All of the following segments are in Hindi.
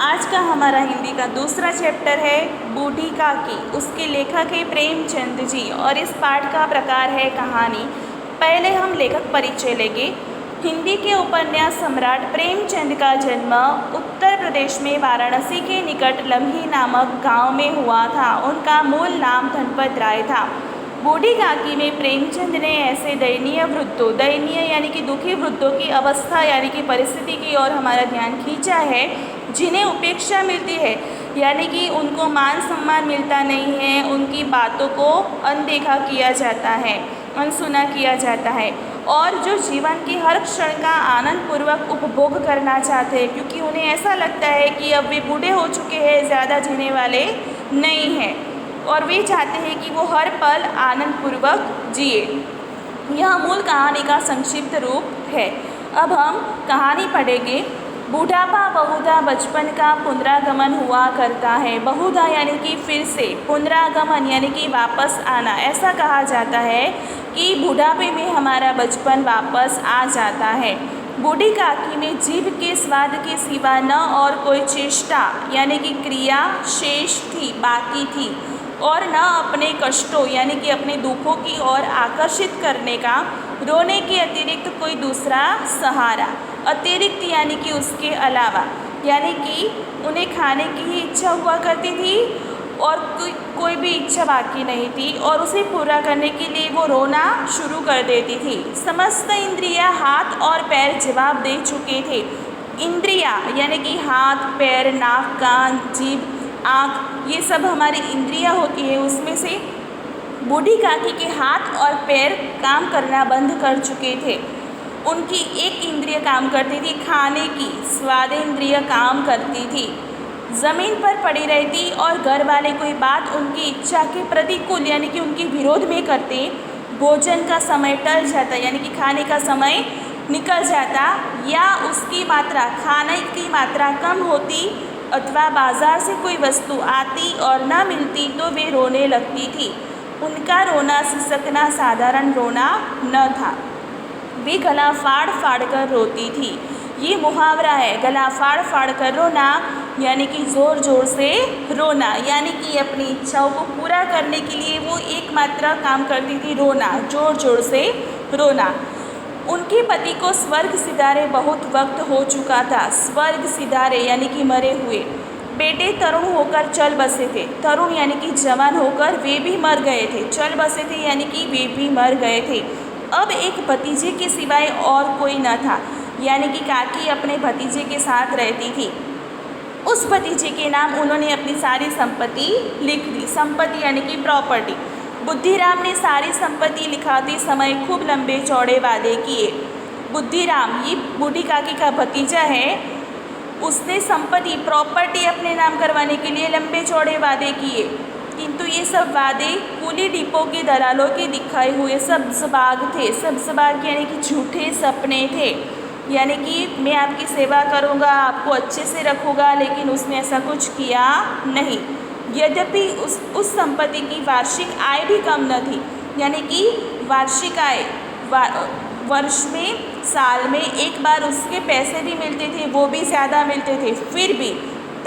आज का हमारा हिंदी का दूसरा चैप्टर है बूढ़ी काकी। उसके लेखक है प्रेमचंद जी और इस पाठ का प्रकार है कहानी। पहले हम लेखक परिचय लेंगे। हिंदी के उपन्यास सम्राट प्रेमचंद का जन्म उत्तर प्रदेश में वाराणसी के निकट लम्ही नामक गांव में हुआ था। उनका मूल नाम धनपत राय था। बूढ़ी काकी में प्रेमचंद ने ऐसे दयनीय यानी कि दुखी वृद्धों की अवस्था यानी कि परिस्थिति की ओर हमारा ध्यान खींचा है, जिन्हें उपेक्षा मिलती है यानी कि उनको मान सम्मान मिलता नहीं है, उनकी बातों को अनदेखा किया जाता है, अनसुना किया जाता है और जो जीवन की हर क्षण का आनंदपूर्वक उपभोग करना चाहते हैं, क्योंकि उन्हें ऐसा लगता है कि अब वे बूढ़े हो चुके हैं, ज़्यादा जीने वाले नहीं हैं और वे चाहते हैं कि वो हर पल आनंदपूर्वक जिए। यह मूल कहानी का संक्षिप्त रूप है। अब हम कहानी पढ़ेंगे। बुढ़ापा बहुधा बचपन का पुनरागमन हुआ करता है। बहुधा यानी कि फिर से, पुनरागमन यानी कि वापस आना। ऐसा कहा जाता है कि बुढ़ापे में हमारा बचपन वापस आ जाता है। बूढ़ी काकी में जीभ के स्वाद के सिवा न और कोई चेष्टा यानी कि क्रिया शेष थी, बाकी थी और न अपने कष्टों यानी कि अपने दुखों की ओर आकर्षित करने का रोने के अतिरिक्त कोई दूसरा सहारा। अतिरिक्त यानी कि उसके अलावा, यानी कि उन्हें खाने की ही इच्छा हुआ करती थी और कोई भी इच्छा बाकी नहीं थी और उसे पूरा करने के लिए वो रोना शुरू कर देती थी। समस्त इंद्रियां हाथ और पैर जवाब दे चुके थे। इंद्रियां यानी कि हाथ, पैर, नाक, कान, जीभ, आँख, ये सब हमारी इंद्रियां होती है। उसमें से बूढ़ी काकी के हाथ और पैर काम करना बंद कर चुके थे। उनकी एक इंद्रिय काम करती थी, खाने की स्वादेंद्रिय काम करती थी। ज़मीन पर पड़ी रहती और घर वाले कोई बात उनकी इच्छा के प्रतिकूल यानी कि उनके विरोध में करते। भोजन का समय टल जाता यानी कि खाने का समय निकल जाता या उसकी मात्रा, खाने की मात्रा कम होती अथवा बाज़ार से कोई वस्तु आती और न मिलती तो वे रोने लगती थी। उनका रोना सिसकना साधारण रोना न था, वे गला फाड़ फाड़ कर रोती थी। ये मुहावरा है, गला फाड़ फाड़ कर रोना यानी कि ज़ोर ज़ोर से रोना, यानी कि अपनी इच्छाओं को पूरा करने के लिए वो एकमात्र काम करती थी, रोना, ज़ोर ज़ोर से रोना। उनके पति को स्वर्ग सिधारे बहुत वक्त हो चुका था। स्वर्ग सिधारे यानी कि मरे हुए। बेटे तरुण होकर चल बसे थे। तरुण यानी कि जवान होकर वे भी मर गए थे। चल बसे थे यानी कि वे भी मर गए थे। अब एक भतीजे के सिवाय और कोई न था, यानी कि काकी अपने भतीजे के साथ रहती थी। उस भतीजे के नाम उन्होंने अपनी सारी संपत्ति लिख दी। संपत्ति यानी कि प्रॉपर्टी। बुद्धिराम ने सारी संपत्ति लिखाते समय खूब लंबे चौड़े वादे किए। बुद्धिराम ये बूढ़ी काकी का भतीजा है, उसने संपत्ति प्रॉपर्टी अपने नाम करवाने के लिए लंबे चौड़े वादे किए, किंतु ये सब वादे कूली डिपो के दलालों के दिखाए हुए सब्ज़बाग थे। सब्ज़बाग यानी कि झूठे सपने थे, यानी कि मैं आपकी सेवा करूँगा, आपको अच्छे से रखूँगा, लेकिन उसने ऐसा कुछ किया नहीं। यद्यपि उस संपत्ति की वार्षिक आय भी कम न थी, यानी कि वार्षिक आय वर्ष में, साल में एक बार उसके पैसे भी मिलते थे, वो भी ज़्यादा मिलते थे। फिर भी,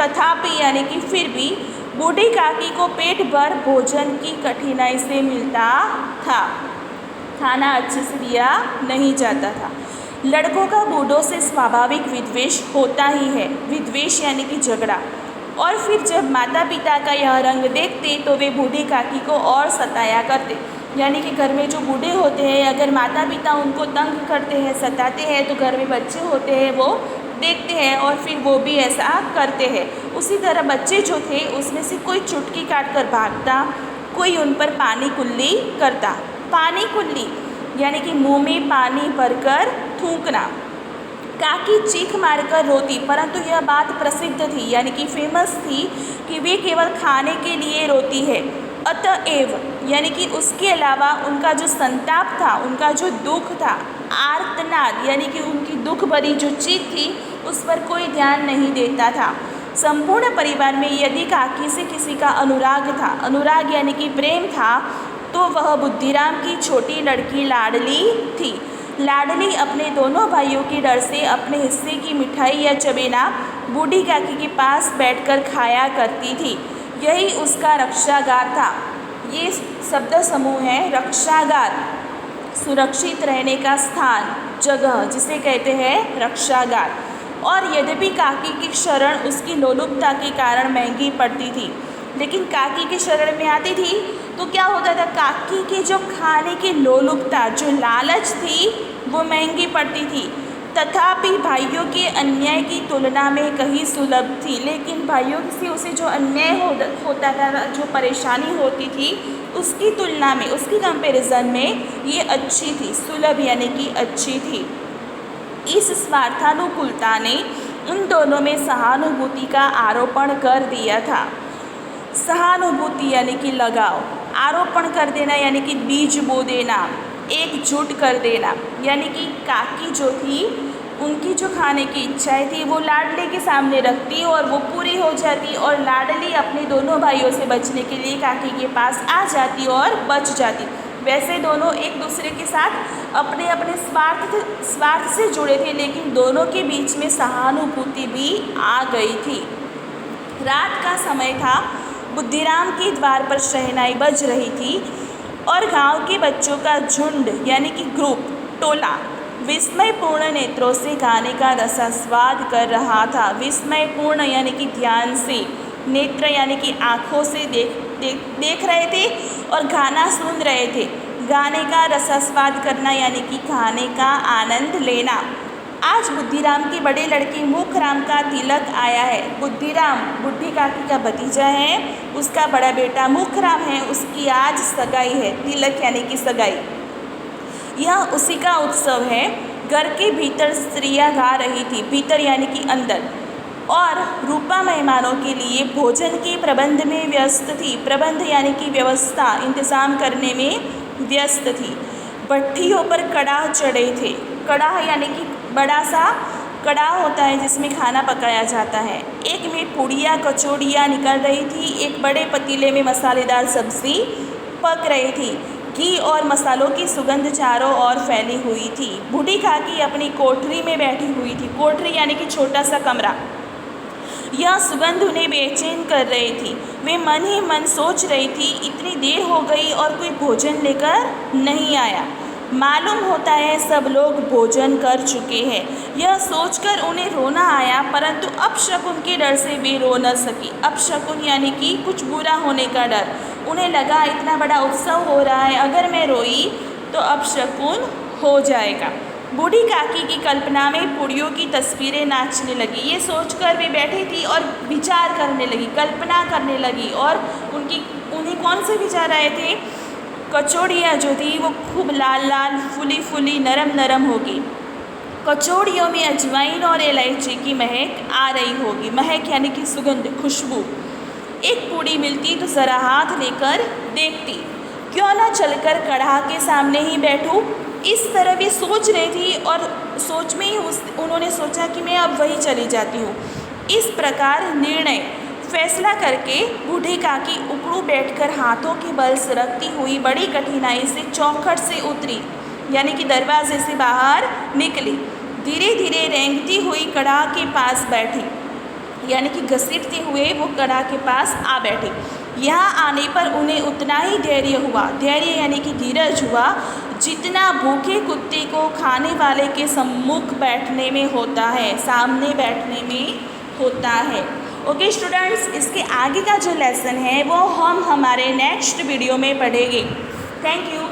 तथापि यानी कि फिर भी बूढ़ी काकी को पेट भर भोजन की कठिनाई से मिलता था। खाना अच्छे से दिया नहीं जाता था। लड़कों का बूढ़ों से स्वाभाविक विद्वेष होता ही है। विद्वेष यानी कि झगड़ा। और फिर जब माता पिता का यह रंग देखते तो वे बूढ़ी काकी को और सताया करते, यानी कि घर में जो बूढ़े होते हैं, अगर माता पिता उनको तंग करते हैं, सताते हैं, तो घर में बच्चे होते हैं वो देखते हैं और फिर वो भी ऐसा करते हैं। उसी तरह बच्चे जो थे उसमें से कोई चुटकी काट कर भागता, कोई उन पर पानी कुल्ली करता। पानी कुल्ली यानी कि मुँह में पानी भरकर थूकना। काकी चीख मारकर रोती, परंतु यह बात प्रसिद्ध थी यानी कि फेमस थी कि वे केवल खाने के लिए रोती है। अतएव यानी कि उसके अलावा उनका जो संताप था, उनका जो दुख था, आर्तनाद यानी कि उनकी दुख भरी जो चीख थी, उस पर कोई ध्यान नहीं देता था। संपूर्ण परिवार में यदि काकी से किसी का अनुराग था, अनुराग यानी कि प्रेम था, तो वह बुद्धिराम की छोटी लड़की लाडली थी। लाडली अपने दोनों भाइयों के डर से अपने हिस्से की मिठाई या चबेना बूढ़ी काकी के पास बैठकर खाया करती थी। यही उसका रक्षागार था। ये शब्द समूह है रक्षागार, सुरक्षित रहने का स्थान, जगह, जिसे कहते हैं रक्षागार। और यद्यपि काकी की शरण उसकी लोलुपता के कारण महंगी पड़ती थी, लेकिन काकी की शरण में आती थी तो क्या होता था, काकी की जो खाने की लोलुपता, जो लालच थी, वो महंगी पड़ती थी। तथापि भाइयों के अन्याय की तुलना में कहीं सुलभ थी। लेकिन भाइयों से उसे जो अन्याय होता था, जो परेशानी होती थी, उसकी तुलना में, उसकी कंपैरिजन में ये अच्छी थी, सुलभ यानी कि अच्छी थी। इस स्वार्थानुकूलता ने उन दोनों में सहानुभूति का आरोपण कर दिया था। सहानुभूति यानी कि लगाव, आरोपण कर देना यानी कि बीज बो देना, एकजुट कर देना, यानी कि काकी जो थी, उनकी जो खाने की इच्छाएं थी वो लाडले के सामने रखती और वो पूरी हो जाती, और लाडली अपने दोनों भाइयों से बचने के लिए काकी के पास आ जाती और बच जाती। वैसे दोनों एक दूसरे के साथ अपने अपने स्वार्थ से जुड़े थे, लेकिन दोनों के बीच में सहानुभूति भी आ गई थी। रात का समय था। बुद्धिराम के द्वार पर शहनाई बज रही थी और गांव के बच्चों का झुंड यानी कि ग्रुप, टोला, विस्मयपूर्ण नेत्रों से गाने का रसास्वाद कर रहा था। विस्मयपूर्ण यानी कि ध्यान से, नेत्र यानी कि आँखों से देख रहे थे और गाना सुन रहे थे। गाने का रसास्वाद करना यानी कि गाने का आनंद लेना। आज बुद्धिराम के बड़े लड़के मुखराम का तिलक आया है। बुद्धिराम बुढ़ी काकी का भतीजा है, उसका बड़ा बेटा मुखराम है, उसकी आज सगाई है। तिलक यानी कि सगाई, यह उसी का उत्सव है। घर के भीतर स्त्रियां गा रही थी, भीतर यानी कि अंदर, और रूपा मेहमानों के लिए भोजन के प्रबंध में व्यस्त थी। प्रबंध यानी कि व्यवस्था, इंतज़ाम करने में व्यस्त थी। भट्ठियों पर कड़ाह चढ़े थे। कड़ाह यानी कि बड़ा सा कड़ाह होता है जिसमें खाना पकाया जाता है। एक में पूड़ियाँ कचौड़ियाँ निकल रही थी, एक बड़े पतीले में मसालेदार सब्ज़ी पक रही थी। घी और मसालों की सुगंध चारों ओर फैली हुई थी। बूढ़ी काकी अपनी कोठरी में बैठी हुई थी। कोठरी यानी कि छोटा सा कमरा। यह सुगंध उन्हें बेचैन कर रही थी। वे मन ही मन सोच रही थी, इतनी देर हो गई और कोई भोजन लेकर नहीं आया। मालूम होता है सब लोग भोजन कर चुके हैं। यह सोचकर उन्हें रोना आया, परंतु अपशकुन के डर से वे रो न सकी। अपशकुन यानी कि कुछ बुरा होने का डर। उन्हें लगा इतना बड़ा उत्सव हो रहा है, अगर मैं रोई तो अपशकुन हो जाएगा। बूढ़ी काकी की कल्पना में पूड़ियों की तस्वीरें नाचने लगी। ये सोचकर वे बैठी थी और विचार करने लगी, कल्पना करने लगी। और उन्हें कौन से विचार आए थे? कचौड़ियाँ जो थी वो खूब लाल लाल, फूली फूली, नरम नरम होगी। कचौड़ियों में अजवाइन और इलायची की महक आ रही होगी। महक यानी कि सुगंध, खुशबू। एक पूड़ी मिलती तो ज़रा हाथ लेकर देखती, क्यों ना चलकर कढ़ा के सामने ही बैठूं। इस तरह भी सोच रही थी और सोच में ही उन्होंने सोचा कि मैं अब वहीं चली जाती हूँ। इस प्रकार निर्णय फैसला करके बूढ़ी काकी उकड़ू बैठकर हाथों के बल सरकती हुई बड़ी कठिनाई से चौखट से उतरी, यानी कि दरवाजे से बाहर निकली। धीरे धीरे रेंगती हुई कढ़ा के पास बैठी, यानी कि घसीटते हुए वो कढ़ा के पास आ बैठी। यहाँ आने पर उन्हें उतना ही धैर्य हुआ, धैर्य यानी कि धीरज हुआ, जितना भूखे कुत्ते को खाने वाले के सम्मुख बैठने में होता है, सामने बैठने में होता है। ओके स्टूडेंट्स, इसके आगे का जो लेसन है वो हम हमारे नेक्स्ट वीडियो में पढ़ेंगे। Thank you.